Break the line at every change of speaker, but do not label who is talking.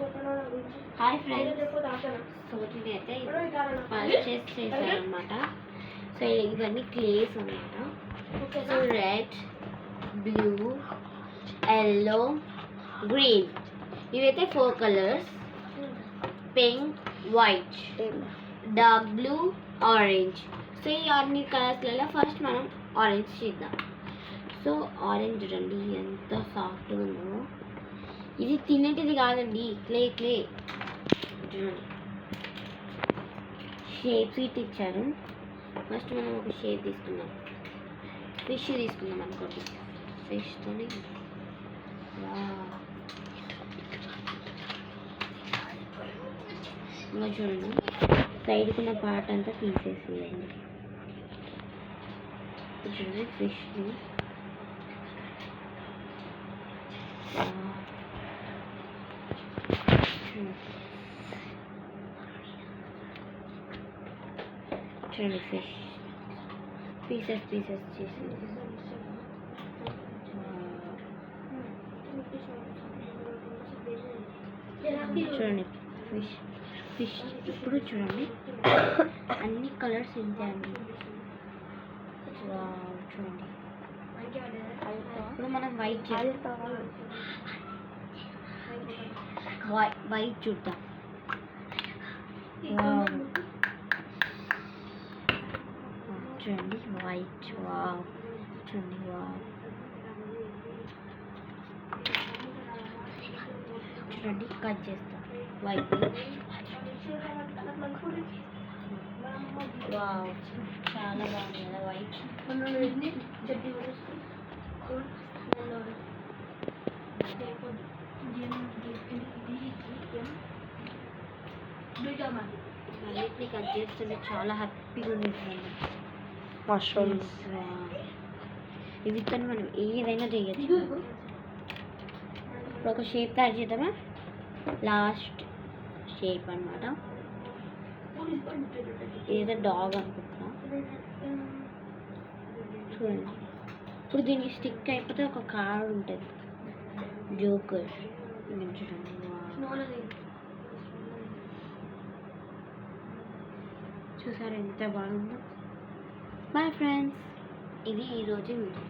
Hi friends, so నేనైతే purchase చేశాను అనమాట. సో ఇవన్నీ క్లేస్ అనమాట. So red, blue, yellow, green, ఇవైతే 4 colours. Pink, white, dark blue, orange. So ఈ అన్ని కలర్స్లలో ఫస్ట్ మనం ఆరెంజ్ చేద్దాం. సో ఆరెంజ్ చూడండి ఎంత సాఫ్ట్గా ఉందో. ఇది తినేటిది కాదండి, క్లే చూడండి. షేప్ సీట్ ఇచ్చారు. ఫస్ట్ మనం ఒక షేప్ తీసుకుందాం. ఫిష్ తీసుకుందాం అనుకోండి. ఫిష్తో ఇంకా చూడండి, సైడ్కున్న పార్ట్ అంతా తీసేసేయండి. చూడండి ఫిష్ని చూడండి, ఫిష్ పీసెస్ చేసి చూడండి ఫిష్ ఇప్పుడు చూడండి అన్ని కలర్స్ ఇంతే అండి. చూడండి ఇప్పుడు మనం వైట్ చూద్దాం. చూడండి వైట్, చూడండి చూడండి కట్ చేస్తాం వైట్. చాలా బాగుంది కదా వైట్. అన్నిటిని కట్ చేస్తుంటే చాలా హ్యాపీగా ఉంది.
మష్రూమ్స్
ఇవితో మనం ఏదైనా చేయొచ్చు. ఇప్పుడు ఒక షేప్ తయారు చేద్దామా? లాస్ట్ షేప్ అన్నమాట. ఏదో డాగ్ అనుకుంటున్నా. చూడండి ఇప్పుడు దీనికి స్టిక్ అయిపోతే ఒక కార్ ఉంటుంది, జోకర్. చూడండి చూసారు ఎంత బాగుందో. బాయ్ ఫ్రెండ్స్, ఇది ఈరోజు వీడియో.